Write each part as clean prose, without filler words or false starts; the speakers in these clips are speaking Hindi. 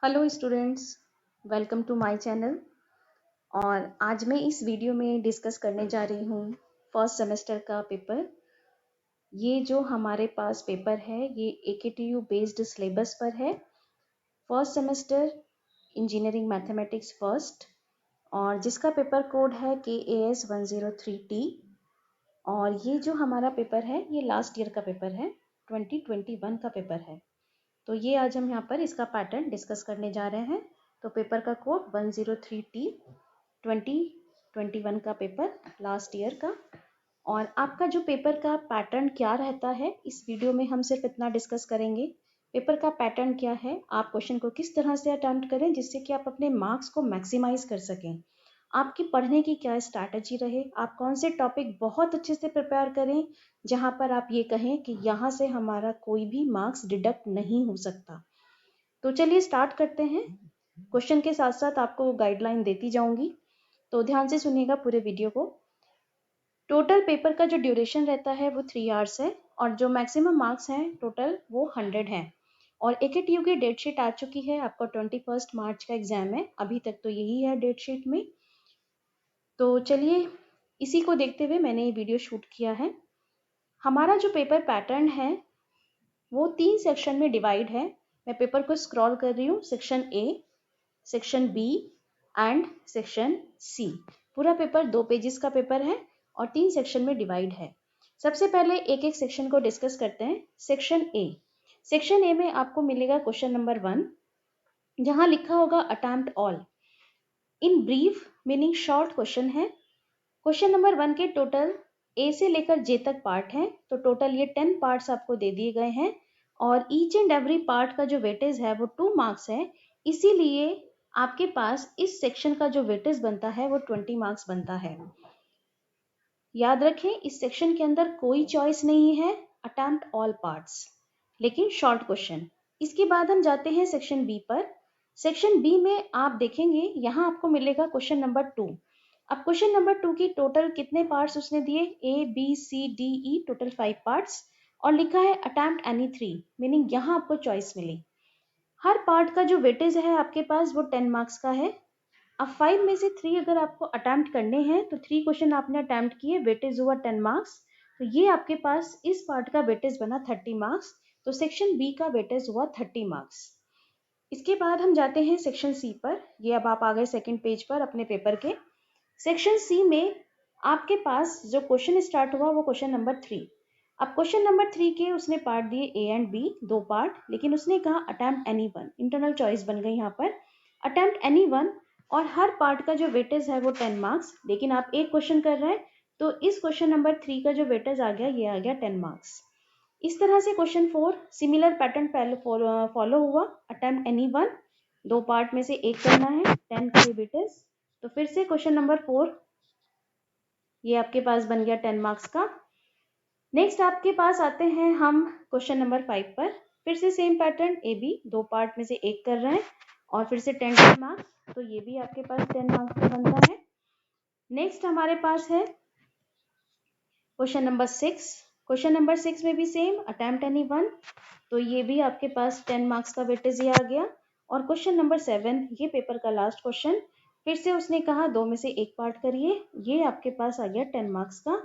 Hello students, welcome to my channel. और आज मैं इस वीडियो में डिस्कस करने जा रही हूँ फर्स्ट सेमेस्टर का पेपर। ये जो हमारे पास पेपर है ये AKTU बेस्ड सिलेबस पर है। First semester engineering mathematics first, और जिसका पेपर कोड है KAS 103T। और ये जो हमारा पेपर है ये लास्ट ईयर का पेपर है, 2021 का पेपर है। तो ये आज हम यहाँ पर इसका पैटर्न डिस्कस करने जा रहे हैं। तो पेपर का कोड 103T 2021 का पेपर, लास्ट ईयर का। और आपका जो पेपर का पैटर्न क्या रहता है इस वीडियो में हम सिर्फ इतना डिस्कस करेंगे। पेपर का पैटर्न क्या है, आप क्वेश्चन को किस तरह से अटेम्प्ट करें जिससे कि आप अपने मार्क्स को मैक्सिमाइज कर सकें, आपकी पढ़ने की क्या स्ट्रैटेजी रहे, आप कौन से टॉपिक बहुत अच्छे से प्रिपेयर करें जहां पर आप ये कहें कि यहाँ से हमारा कोई भी मार्क्स डिडक्ट नहीं हो सकता। तो चलिए स्टार्ट करते हैं। क्वेश्चन के साथ साथ आपको गाइडलाइन देती जाऊंगी, तो ध्यान से सुनिएगा पूरे वीडियो को। टोटल पेपर का जो ड्यूरेशन रहता है वो 3 आवर्स है, और जो मैक्सिमम मार्क्स हैं टोटल वो 100 हैं। और AKTU की डेट शीट आ चुकी है, आपका 21 मार्च का एग्जाम है, अभी तक तो यही है डेट शीट में। तो चलिए इसी को देखते हुए मैंने ये वीडियो शूट किया है। हमारा जो पेपर पैटर्न है वो 3 सेक्शन में डिवाइड है। मैं पेपर को स्क्रॉल कर रही हूँ, section A, section B and section C। पूरा पेपर 2 पेजेस का पेपर है और 3 सेक्शन में डिवाइड है। सबसे पहले एक एक सेक्शन को डिस्कस करते हैं। सेक्शन A, सेक्शन A में आपको मिलेगा क्वेश्चन नंबर 1, जहां लिखा होगा attempt all in brief, meaning short question है। क्वेश्चन नंबर 1 के टोटल A से लेकर J तक पार्ट हैं, तो टोटल ये 10 पार्ट्स आपको दे दिए गए हैं, और ईच एंड एवरी पार्ट का जो वेटेज है वो 2 मार्क्स है। इसीलिए आपके पास इस सेक्शन का जो वेटेज बनता है वो 20 मार्क्स बनता है। याद रखें, इस सेक्शन के अंदर कोई चॉइस नहीं है, अटेम्प्ट ऑल पार्ट्स, लेकिन शॉर्ट क्वेश्चन। इसके बाद हम जाते हैं सेक्शन B पर। सेक्शन B में आप देखेंगे यहाँ आपको मिलेगा क्वेश्चन नंबर 2। अब क्वेश्चन नंबर 2 की टोटल कितने पार्ट्स उसने दिए, ABCDE, टोटल 5 पार्ट्स, और लिखा है अटेम्प्ट एनी 3, मीनिंग यहाँ आपको चॉइस मिली। हर पार्ट का जो वेटेज है आपके पास वो 10 मार्क्स का है। अब 5 में से 3 अगर आपको अटेम्प्ट करने हैं तो 3 क्वेश्चन आपने अटेम्प्ट किए, वेटेज हुआ 10 मार्क्स, तो ये आपके पास इस पार्ट का वेटेज बना 30 मार्क्स। तो सेक्शन B का वेटेज हुआ 30 मार्क्स। इसके बाद हम जाते हैं सेक्शन C पर। ये अब आप आ गए सेकेंड पेज पर अपने पेपर के। सेक्शन C में आपके पास जो क्वेश्चन स्टार्ट हुआ वो क्वेश्चन नंबर 3। अब क्वेश्चन नंबर 3 के उसने पार्ट दिए A एंड B, 2 पार्ट, लेकिन उसने कहा attempt any one, internal choice बन गई यहाँ पर, अटेम्प्ट एनी वन, और हर पार्ट का जो वेटेज है वो 10 मार्क्स, लेकिन आप एक क्वेश्चन कर रहे हैं तो इस क्वेश्चन नंबर 3 का जो वेटेज आ गया ये आ गया 10 मार्क्स। इस तरह से क्वेश्चन 4 सिमिलर पैटर्न पहले फॉलो हुआ, अटेम्प्ट एनी वन, 2 पार्ट में से एक करना है, 10 का वेटेज। तो फिर से क्वेश्चन नंबर 4 ये आपके पास बन गया 10 मार्क्स का। नेक्स्ट आपके पास आते हैं हम क्वेश्चन नंबर 5 पर। फिर से सेम पैटर्न, AB 2 पार्ट में से एक कर रहे हैं और फिर से 10 मार्क्स, तो ये भी आपके पास 10 मार्क्स का बनता है। नेक्स्ट हमारे पास है क्वेश्चन नंबर 6। क्वेश्चन नंबर 6 में भी सेम, अटेम्प्ट एनी वन, तो ये भी आपके पास 10 मार्क्स का वेटेज ये आ गया। और क्वेश्चन नंबर 7, ये पेपर का लास्ट क्वेश्चन, फिर से उसने कहा 2 में से एक पार्ट करिए, ये आपके पास आ गया 10 मार्क्स का।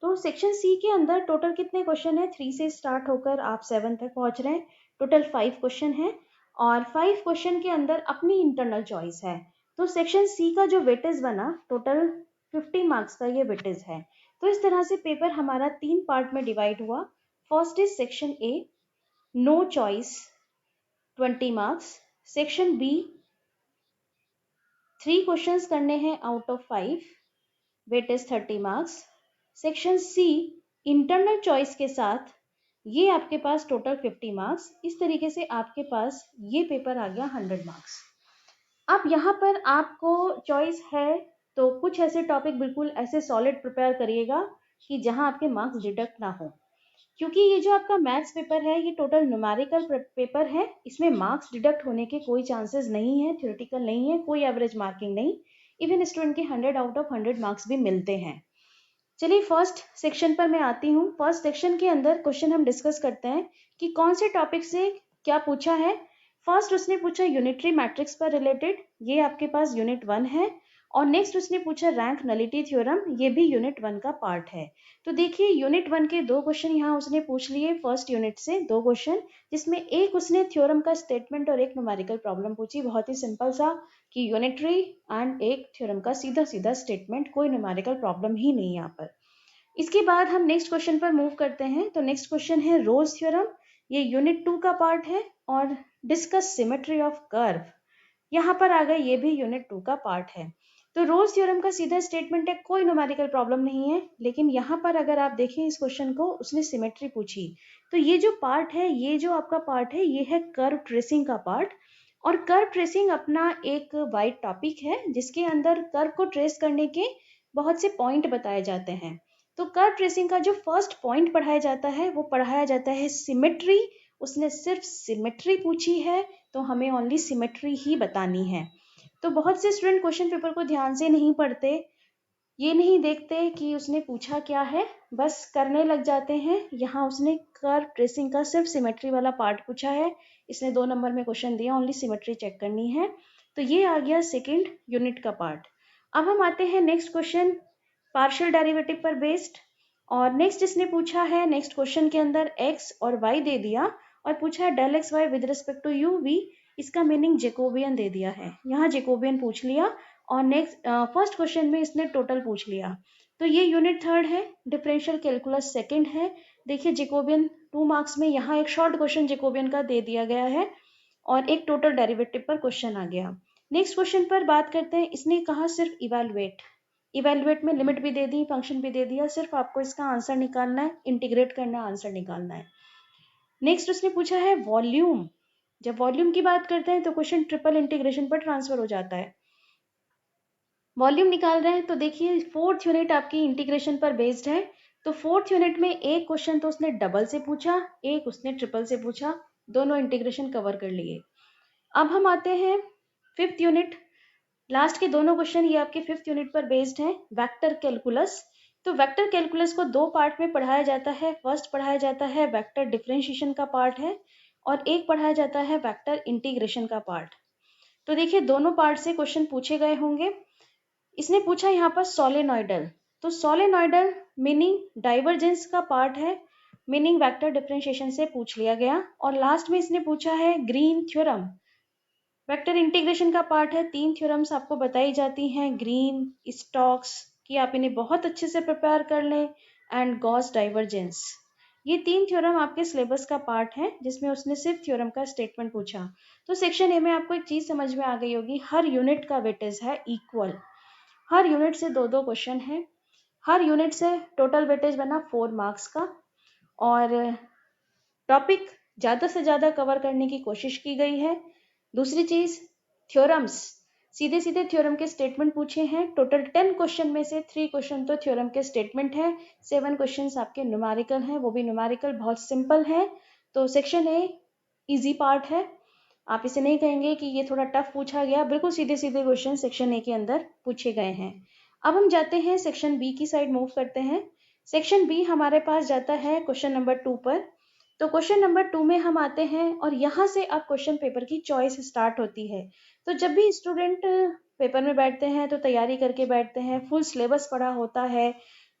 तो सेक्शन C के अंदर टोटल कितने क्वेश्चन है, 3 से स्टार्ट होकर आप 7 तक पहुंच रहे हैं, टोटल 5 क्वेश्चन है, और 5 क्वेश्चन के अंदर अपनी इंटरनल चॉइस है। तो सेक्शन C का जो वेटेज बना टोटल 50 मार्क्स का ये वेटेज है। तो इस तरह से पेपर हमारा 3 पार्ट में डिवाइड हुआ। First is section A, no choice, 20 marks. Section B, 3 questions करने हैं out of 5, weightage 30 marks. Section C, internal choice के साथ, ये आपके पास टोटल 50 मार्क्स। इस तरीके से आपके पास ये पेपर आ गया 100 मार्क्स। अब यहाँ पर आपको चॉइस है तो कुछ ऐसे टॉपिक बिल्कुल ऐसे सॉलिड प्रिपेयर करिएगा कि जहाँ आपके मार्क्स डिडक्ट ना हो, क्योंकि ये जो आपका मैथ्स पेपर है ये टोटल न्यूमेरिकल पेपर है, इसमें मार्क्स डिडक्ट होने के कोई चांसेस नहीं है, थ्योरेटिकल नहीं है, कोई एवरेज मार्किंग नहीं, इवन स्टूडेंट के 100 आउट ऑफ 100 मार्क्स भी मिलते हैं। चलिए फर्स्ट सेक्शन पर मैं आती हूँ। फर्स्ट सेक्शन के अंदर क्वेश्चन हम डिस्कस करते हैं कि कौन से टॉपिक से क्या पूछा है। फर्स्ट उसने पूछा यूनिटरी मैट्रिक्स पर रिलेटेड, ये आपके पास यूनिट 1 है। और नेक्स्ट उसने पूछा रैंक नलिटी थ्योरम, ये भी यूनिट 1 का पार्ट है। तो देखिए यूनिट 1 के 2 क्वेश्चन यहाँ उसने पूछ लिए फर्स्ट यूनिट से, 2 क्वेश्चन, जिसमें एक उसने थ्योरम का स्टेटमेंट और एक न्यूमेरिकल प्रॉब्लम पूछी, बहुत ही सिंपल सा कि यूनिटरी एंड एक थ्योरम का सीधा सीधा स्टेटमेंट, कोई न्यूमेरिकल प्रॉब्लम ही नहीं यहाँ पर। इसके बाद हम नेक्स्ट क्वेश्चन पर मूव करते हैं। तो नेक्स्ट क्वेश्चन है रोज थ्योरम, ये यूनिट 2 का पार्ट है। और डिस्कस सिमेट्री ऑफ कर्व, यहाँ पर आ गए, ये भी यूनिट 2 का पार्ट है। तो रोज थ्योरम का सीधा स्टेटमेंट है, कोई न्यूमेरिकल प्रॉब्लम नहीं है। लेकिन यहाँ पर अगर आप देखें इस क्वेश्चन को, उसने सिमेट्री पूछी, तो ये जो पार्ट है, ये जो आपका पार्ट है, ये है कर्व ट्रेसिंग का पार्ट। और कर्व ट्रेसिंग अपना एक वाइड टॉपिक है, जिसके अंदर कर्व को ट्रेस करने के बहुत से पॉइंट बताए जाते हैं। तो कर्व ट्रेसिंग का जो फर्स्ट पॉइंट पढ़ाया जाता है, वो पढ़ाया जाता है सिमेट्री। उसने सिर्फ सिमेट्री पूछी है, तो हमें ओनली सिमेट्री ही बतानी है। तो बहुत से स्टूडेंट क्वेश्चन पेपर को ध्यान से नहीं पढ़ते, ये नहीं देखते कि उसने पूछा क्या है, बस करने लग जाते हैं। यहाँ उसने कर्व ट्रेसिंग का सिर्फ सिमेट्री वाला पार्ट पूछा है, इसने 2 नंबर में क्वेश्चन दिया, ओनली सिमेट्री चेक करनी है। तो ये आ गया सेकेंड यूनिट का पार्ट। अब हम आते हैं नेक्स्ट क्वेश्चन, पार्शियल डेरिवेटिव पर बेस्ड। और नेक्स्ट इसने पूछा है, नेक्स्ट क्वेश्चन के अंदर x और y दे दिया और पूछा है del X Y with respect to u v, इसका मीनिंग जेकोबियन दे दिया है। यहाँ जेकोबियन पूछ लिया। और नेक्स्ट फर्स्ट क्वेश्चन में इसने टोटल पूछ लिया। तो ये यूनिट 3 है, डिफरेंशियल कैलकुलस सेकंड है। देखिए जेकोबियन 2 मार्क्स में यहाँ एक शॉर्ट क्वेश्चन जेकोबियन का दे दिया गया है और एक टोटल डेरिवेटिव पर क्वेश्चन आ गया। नेक्स्ट क्वेश्चन पर बात करते हैं। इसने कहा सिर्फ इवेलुएट, इवेलुएट में लिमिट भी दे दी, फंक्शन भी दे दिया, सिर्फ आपको इसका आंसर निकालना है, इंटीग्रेट करना, आंसर निकालना है। नेक्स्ट उसने पूछा है वॉल्यूम। जब वॉल्यूम की बात करते हैं तो क्वेश्चन ट्रिपल इंटीग्रेशन पर ट्रांसफर हो जाता है। वॉल्यूम निकाल रहे हैं तो देखिए फोर्थ यूनिट आपकी इंटीग्रेशन पर बेस्ड है। तो फोर्थ यूनिट में एक क्वेश्चन तो उसने डबल से पूछा, एक उसने ट्रिपल से पूछा, दोनों इंटीग्रेशन कवर कर लिए। अब हम आते हैं फिफ्थ यूनिट, लास्ट के दोनों क्वेश्चन ये आपके फिफ्थ यूनिट पर बेस्ड हैं, वेक्टर कैलकुलस। तो वेक्टर कैलकुलस को 2 पार्ट में पढ़ाया जाता है। फर्स्ट पढ़ाया जाता है वेक्टर डिफरेंशिएशन का पार्ट है, और एक पढ़ाया जाता है वेक्टर इंटीग्रेशन का पार्ट। तो देखिए दोनों पार्ट से क्वेश्चन पूछे गए होंगे। इसने पूछा यहाँ पर सोलेनॉइडल, तो सोलेनॉइडल मीनिंग डाइवर्जेंस का पार्ट है, मीनिंग वेक्टर डिफरेंशिएशन से पूछ लिया गया। और लास्ट में इसने पूछा है ग्रीन थ्योरम, वेक्टर इंटीग्रेशन का पार्ट है। 3 थ्योरम्स आपको बताई जाती हैं, ग्रीन, स्टोक्स की, आप इन्हें बहुत अच्छे से प्रिपेयर कर लें, एंड गॉस डाइवर्जेंस। ये 3 थ्योरम आपके सिलेबस का पार्ट है, जिसमें उसने सिर्फ थ्योरम का स्टेटमेंट पूछा। तो सेक्शन ए में आपको एक चीज समझ में आ गई होगी, हर यूनिट का वेटेज है इक्वल, हर यूनिट से 2-2 क्वेश्चन है, हर यूनिट से टोटल वेटेज बना 4 मार्क्स का। और टॉपिक ज़्यादा से ज़्यादा कवर करने की कोशिश की गई है। दूसरी चीज़, थ्योरम्स, सीधे सीधे थ्योरम के स्टेटमेंट पूछे हैं। टोटल 10 क्वेश्चन में से 3 क्वेश्चन तो थ्योरम के स्टेटमेंट है, 7 क्वेश्चन आपके न्यूमेरिकल हैं, वो भी न्यूमेरिकल बहुत सिंपल है। तो सेक्शन ए इजी पार्ट है, आप इसे नहीं कहेंगे कि ये थोड़ा टफ पूछा गया, बिल्कुल सीधे सीधे क्वेश्चन सेक्शन ए के अंदर पूछे गए हैं। अब हम जाते हैं सेक्शन बी की साइड, मूव करते हैं। सेक्शन बी हमारे पास जाता है क्वेश्चन नंबर 2 पर। तो क्वेश्चन नंबर 2 में हम आते हैं और यहाँ से अब क्वेश्चन पेपर की चॉइस स्टार्ट होती है। तो जब भी स्टूडेंट पेपर में बैठते हैं तो तैयारी करके बैठते हैं, फुल सिलेबस पढ़ा होता है,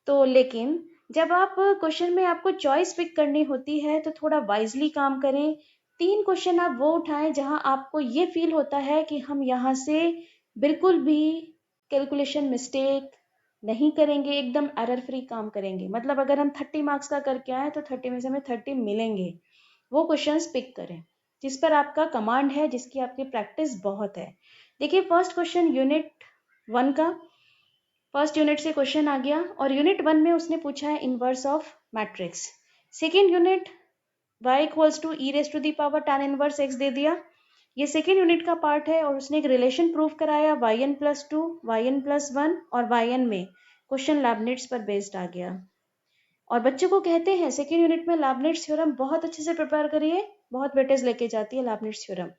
तो लेकिन जब आप क्वेश्चन में आपको चॉइस पिक करनी होती है तो थोड़ा वाइजली काम करें। 3 क्वेश्चन आप वो उठाएं जहां आपको ये फील होता है कि हम यहाँ से बिल्कुल भी कैलकुलेशन मिस्टेक नहीं करेंगे, एकदम एरर फ्री काम करेंगे। मतलब अगर हम 30 मार्क्स का करके आए तो 30 में से हमें 30 मिलेंगे, वो क्वेश्चंस पिक करें जिस पर आपका कमांड है, जिसकी आपकी प्रैक्टिस बहुत है। देखिए फर्स्ट क्वेश्चन यूनिट 1 का, फर्स्ट यूनिट से क्वेश्चन आ गया और यूनिट 1 में उसने पूछा है inverse of matrix. Second unit y equals to E raise to the power tan inverse x दे दिया, ये सेकेंड यूनिट का पार्ट है। और उसने एक रिलेशन प्रूव कराया yn+2, yn+1 और yn में क्वेश्चन लैबनिट्स पर बेस्ड आ गया। और बच्चों को कहते हैं सेकेंड यूनिट में लैबनिट्स थ्योरम बहुत अच्छे से प्रिपेयर करिए, बहुत वेटेज लेके जाती है लैबनिट्स थ्योरम,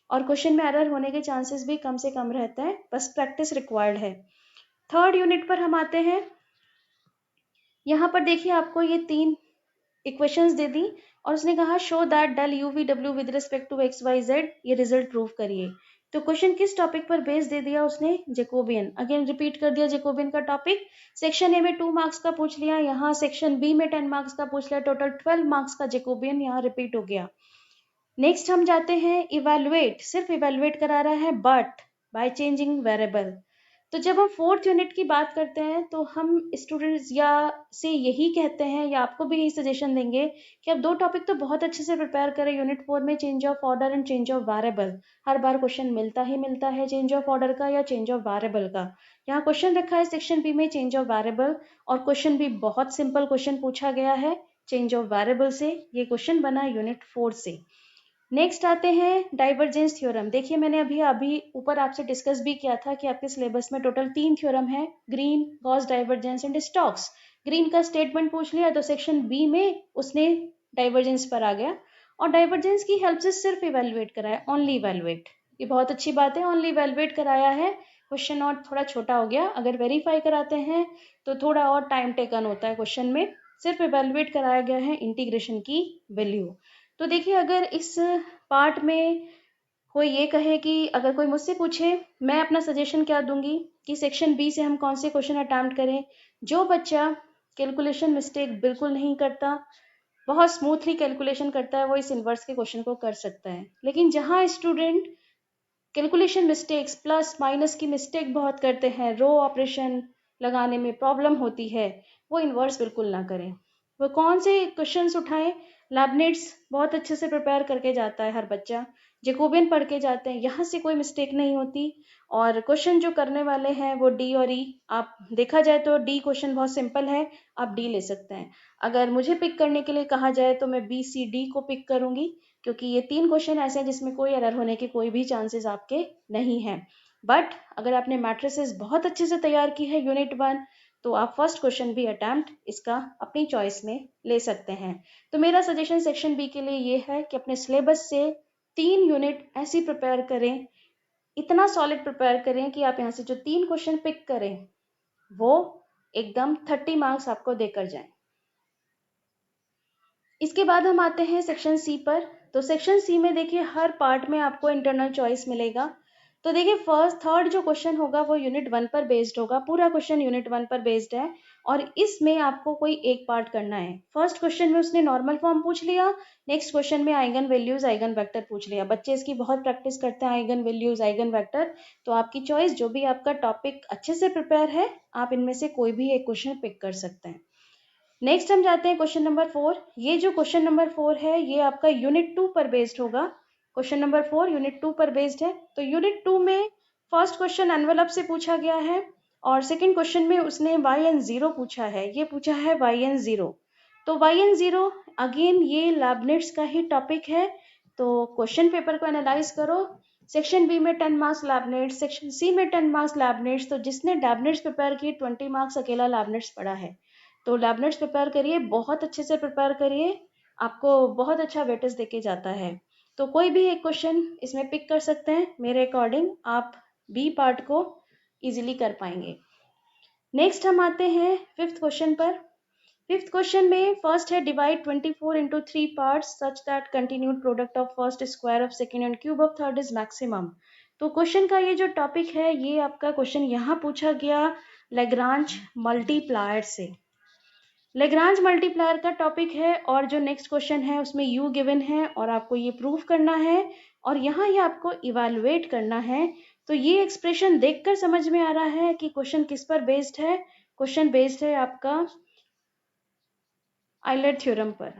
और क्वेश्चन में एरर होने के चांसेस भी कम से कम रहता है, बस प्रैक्टिस रिक्वायर्ड है। थर्ड यूनिट पर हम आते हैं। यहाँ पर देखिए आपको ये 3 इक्वेशंस दे दी और उसने कहा show that del U V W with respect to X Y Z, ये रिजल्ट प्रूव करिए। तो क्वेश्चन किस टॉपिक पर बेस दे दिया उसने? जैकोबियन। अगेन रिपीट कर दिया जैकोबियन का टॉपिक। सेक्शन ए में 2 मार्क्स का पूछ लिया, यहाँ सेक्शन बी में 10 मार्क्स का पूछ लिया, टोटल 12 मार्क्स का जैकोबियन यहाँ रिपीट हो गया। नेक्स्ट हम जाते हैं इवेलुएट, सिर्फ इवेलुएट करा रहा है बट बाय चेंजिंग वेरिएबल। तो जब हम 4th यूनिट की बात करते हैं तो हम स्टूडेंट्स या से यही कहते हैं या आपको भी यही सजेशन देंगे कि आप 2 टॉपिक तो बहुत अच्छे से प्रिपेयर करें यूनिट 4 में, change of order and change of variable. Her bar question मिलता ही मिलता है चेंज ऑफ ऑर्डर का या चेंज ऑफ वेरिएबल का। यहाँ क्वेश्चन रखा है सेक्शन बी में चेंज ऑफ वेरिएबल, और क्वेश्चन भी बहुत सिंपल क्वेश्चन पूछा गया है चेंज ऑफ वेरिएबल से। ये क्वेश्चन बना यूनिट 4 से। नेक्स्ट आते हैं डाइवर्जेंस थ्योरम। देखिए मैंने अभी ऊपर आपसे डिस्कस भी किया था कि आपके सिलेबस में टोटल 3 थ्योरम है, green, Gauss divergence and Stokes. Green का स्टेटमेंट पूछ लिया तो सेक्शन बी में उसने डाइवर्जेंस पर आ गया, और डाइवर्जेंस की हेल्प से सिर्फ इवेलुएट कराया, ओनली इवेलुएट। ये बहुत अच्छी बात है, ओनली इवेलुएट कराया है। क्वेश्चन और थोड़ा छोटा हो गया, अगर वेरीफाई कराते हैं तो थोड़ा और टाइम टेकन होता है क्वेश्चन में। सिर्फ इवेलुएट कराया गया है इंटीग्रेशन की वैल्यू। तो देखिए अगर इस पार्ट में कोई ये कहे कि अगर कोई मुझसे पूछे, मैं अपना सजेशन क्या दूंगी कि सेक्शन बी से हम कौन से क्वेश्चन अटेम्प्ट करें। जो बच्चा कैलकुलेशन मिस्टेक बिल्कुल नहीं करता, बहुत स्मूथली कैलकुलेशन करता है, वो इस इन्वर्स के क्वेश्चन को कर सकता है। लेकिन जहाँ student calculation mistakes plus minus की मिस्टेक बहुत करते हैं, रो ऑपरेशन लगाने में प्रॉब्लम होती है, वो इन्वर्स बिल्कुल ना करें। वो कौन से क्वेश्चंस उठाएं? लैबनेट्स बहुत अच्छे से प्रिपेयर करके जाता है हर बच्चा, जैकोबियन पढ़ के जाते हैं, यहाँ से कोई मिस्टेक नहीं होती। और क्वेश्चन जो करने वाले हैं वो डी और ई, आप देखा जाए तो डी क्वेश्चन बहुत सिंपल है, आप डी ले सकते हैं। अगर मुझे पिक करने के लिए कहा जाए तो मैं बी सी डी को पिक करूंगी, क्योंकि ये 3 क्वेश्चन ऐसे हैं जिसमें कोई एरर होने के कोई भी चांसेस आपके नहीं हैं। बट अगर आपने मैट्रिसेस बहुत अच्छे से तैयार की है यूनिट 1, तो आप फर्स्ट क्वेश्चन भी अटेम्प्ट इसका अपनी चॉइस में ले सकते हैं। तो मेरा सजेशन सेक्शन बी के लिए ये है कि अपने सिलेबस से 3 यूनिट ऐसी प्रिपेयर करें, इतना सॉलिड प्रिपेयर करें कि आप यहाँ से जो 3 क्वेश्चन पिक करें वो एकदम 30 मार्क्स आपको देकर जाएं। इसके बाद हम आते हैं सेक्शन सी पर। तो सेक्शन सी में देखिए हर पार्ट में आपको इंटरनल चॉइस मिलेगा। तो देखिए थर्ड जो क्वेश्चन होगा वो यूनिट 1 पर बेस्ड होगा, पूरा क्वेश्चन यूनिट 1 पर बेस्ड है, और इसमें आपको कोई एक पार्ट करना है। फर्स्ट क्वेश्चन में उसने नॉर्मल फॉर्म पूछ लिया, नेक्स्ट क्वेश्चन में आइगन वैल्यूज आइगन वेक्टर पूछ लिया। बच्चे इसकी बहुत प्रैक्टिस करते हैं आइगन वैल्यूज आइगन वेक्टर। तो आपकी चॉइस, जो भी आपका टॉपिक अच्छे से प्रिपेयर है, आप इनमें से कोई भी एक क्वेश्चन पिक कर सकते हैं। नेक्स्ट हम जाते हैं क्वेश्चन नंबर 4। ये जो क्वेश्चन नंबर 4 है ये आपका यूनिट 2 पर बेस्ड होगा। क्वेश्चन नंबर 4 यूनिट 2 पर बेस्ड है। तो यूनिट 2 में फर्स्ट क्वेश्चन एनवेलप से पूछा गया है, और सेकंड क्वेश्चन में उसने yn0 पूछा है, ये पूछा है yn0। तो yn0 अगेन ये लैबनेट्स का ही टॉपिक है। तो क्वेश्चन पेपर को एनालाइज करो, सेक्शन बी में 10 मार्क्स लैबनेट्स, सेक्शन सी में 10 मार्क्स लैबनेट्स। तो जिसने लैबनेट्स प्रिपेयर किए 20 मार्क्स अकेला लैबनेट्स पढ़ा है। तो लैबनेट्स प्रिपेयर करिए, बहुत अच्छे से प्रिपेयर करिए, आपको बहुत अच्छा वेटेज देके जाता है। तो कोई भी एक क्वेश्चन इसमें पिक कर सकते हैं, मेरे अकॉर्डिंग आप बी पार्ट को इजीली कर पाएंगे। नेक्स्ट हम आते हैं 5th क्वेश्चन पर। 5th क्वेश्चन में फर्स्ट है divide 24 into 3 parts such that continued product of first square of second and cube of third is maximum। तो क्वेश्चन का ये जो टॉपिक है, ये आपका क्वेश्चन यहाँ पूछा गया लैग्रांज मल्टीप्लायर से। लैग्रांज मल्टीप्लायर का टॉपिक है, और जो नेक्स्ट क्वेश्चन है उसमें u गिवन है और आपको ये प्रूफ करना है, और यहाँ ये आपको इवैल्यूएट करना है। तो ये एक्सप्रेशन देखकर समझ में आ रहा है कि क्वेश्चन किस पर बेस्ड है। क्वेश्चन बेस्ड है आपका आइलर थ्योरम पर।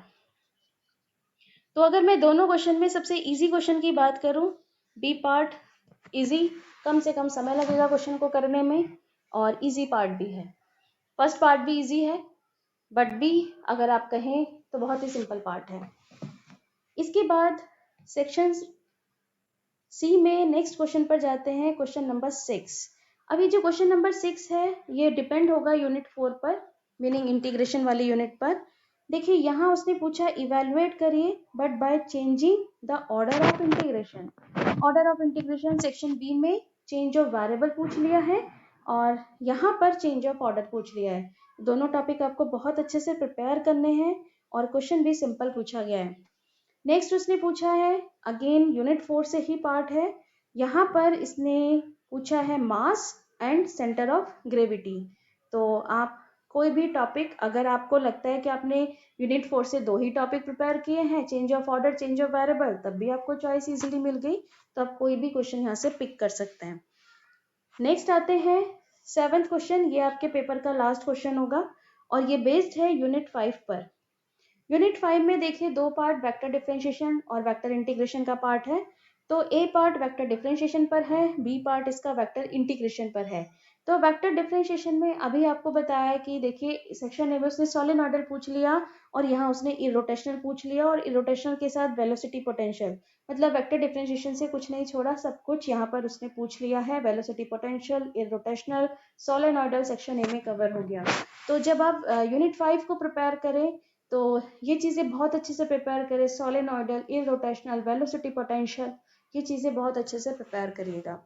तो अगर मैं दोनों क्वेश्चन में सबसे इजी क्वेश्चन की बात करूं, बी पार्ट इजी, कम से कम समय लगेगा क्वेश्चन को करने में, और इजी पार्ट भी है। फर्स्ट पार्ट भी इजी है, बट बी अगर आप कहें तो बहुत ही सिंपल पार्ट है। इसके बाद सेक्शन सी में नेक्स्ट क्वेश्चन पर जाते हैं, क्वेश्चन नंबर 6। अभी जो क्वेश्चन नंबर 6 है ये डिपेंड होगा यूनिट 4 पर, मीनिंग इंटीग्रेशन वाली यूनिट पर। देखिए यहाँ उसने पूछा इवेलुएट करिए but by changing the order of integration. Order of integration section B में चेंज ऑफ वेरिएबल पूछ लिया है, और यहाँ पर चेंज ऑफ ऑर्डर पूछ लिया है। दोनों टॉपिक आपको बहुत अच्छे से प्रिपेयर करने हैं, और क्वेश्चन भी सिंपल पूछा गया है। नेक्स्ट उसने पूछा है, अगेन यूनिट 4 से ही पार्ट है। यहाँ पर इसने पूछा है mass and centre of gravity. तो आप कोई भी टॉपिक, अगर आपको लगता है कि आपने यूनिट 4 से 2 ही टॉपिक प्रिपेयर किए हैं, change of order, change of variable, तब भी आपको चॉइस इजीली मिल गई, तो आप कोई भी क्वेश्चन यहाँ से पिक कर सकते हैं। नेक्स्ट आते हैं 7th क्वेश्चन। ये आपके पेपर का लास्ट क्वेश्चन होगा और ये बेस्ड है यूनिट 5 पर। यूनिट 5 में देखिए 2 पार्ट वेक्टर डिफरेंशिएशन और वेक्टर इंटीग्रेशन का पार्ट है। तो ए पार्ट वेक्टर डिफरेंशिएशन पर है, बी पार्ट इसका वेक्टर इंटीग्रेशन पर है। तो वेक्टर डिफरेंशिएशन में अभी आपको बताया है कि देखिए सेक्शन ए में उसने सोलेनॉइडल पूछ लिया और यहाँ उसने इरोटेशनल पूछ लिया और इरोटेशनल के साथ वेलोसिटी पोटेंशियल, मतलब वेक्टर डिफरेंशिएशन से कुछ नहीं छोड़ा, सब कुछ यहाँ पर उसने पूछ लिया है। Velocity potential, irrotational, solenoidal section A में कवर हो गया। तो जब आप यूनिट 5 को प्रिपेयर करें तो ये चीज़ें बहुत अच्छे से प्रिपेयर करें। सोलेनॉइडल, इरोटेशनल, वेलोसिटी पोटेंशियल, ये चीज़ें बहुत अच्छे से प्रिपेयर करिएगा।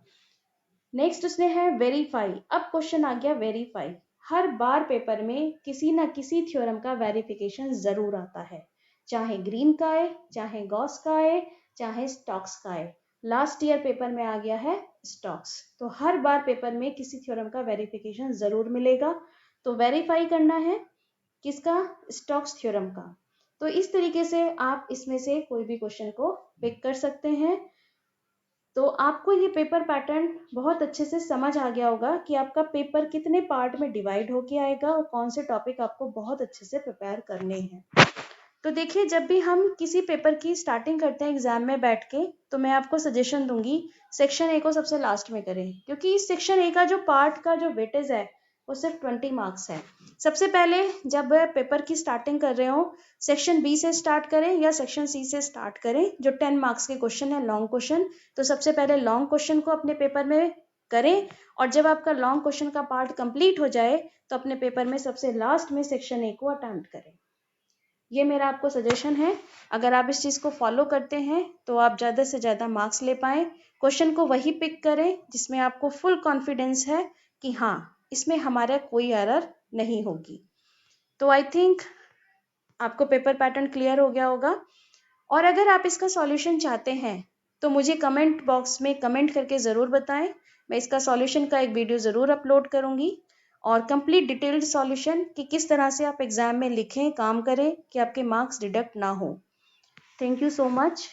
नेक्स्ट उसने है वेरीफाई। अब क्वेश्चन आ गया वेरीफाई। हर बार पेपर में किसी ना किसी थ्योरम का वेरिफिकेशन जरूर आता है, चाहे ग्रीन का आए, चाहे गॉस का आए, चाहे स्टोक्स का आए। लास्ट ईयर पेपर में आ गया है स्टोक्स। तो हर बार पेपर में किसी थ्योरम का वेरिफिकेशन जरूर मिलेगा। तो वेरीफाई करना है किसका? स्टोक्स थ्योरम का। तो इस तरीके से आप इसमें से कोई भी क्वेश्चन को पिक कर सकते हैं। तो आपको ये पेपर पैटर्न बहुत अच्छे से समझ आ गया होगा कि आपका पेपर कितने पार्ट में डिवाइड होके आएगा और कौन से टॉपिक आपको बहुत अच्छे से प्रिपेयर करने हैं। तो देखिए, जब भी हम किसी पेपर की स्टार्टिंग करते हैं एग्जाम में बैठ के, तो मैं आपको सजेशन दूंगी सेक्शन ए को सबसे लास्ट में करें, क्योंकि इस सेक्शन ए का जो पार्ट का जो वेटेज है वो सिर्फ 20 मार्क्स है। सबसे पहले जब पेपर की स्टार्टिंग कर रहे हो, सेक्शन बी से स्टार्ट करें या सेक्शन सी से स्टार्ट करें, जो 10 मार्क्स के क्वेश्चन है, लॉन्ग क्वेश्चन। तो सबसे पहले लॉन्ग क्वेश्चन को अपने पेपर में करें और जब आपका लॉन्ग क्वेश्चन का पार्ट कंप्लीट हो जाए तो अपने पेपर में सबसे लास्ट में सेक्शन ए को अटेम्प्ट करें। ये मेरा आपको सजेशन है। अगर आप इस चीज़ को फॉलो करते हैं तो आप ज़्यादा से ज़्यादा मार्क्स ले पाएँ। क्वेश्चन को वही पिक करें जिसमें आपको फुल कॉन्फिडेंस है कि हाँ, इसमें हमारा कोई एरर नहीं होगी। तो आई थिंक आपको पेपर पैटर्न क्लियर हो गया होगा। और अगर आप इसका सॉल्यूशन चाहते हैं तो मुझे कमेंट बॉक्स में कमेंट करके ज़रूर बताएं। मैं इसका सॉल्यूशन का एक वीडियो ज़रूर अपलोड करूँगी और कंप्लीट डिटेल्ड सॉल्यूशन कि किस तरह से आप एग्ज़ाम में लिखें, काम करें कि आपके मार्क्स डिडक्ट ना हो। Thank you so much.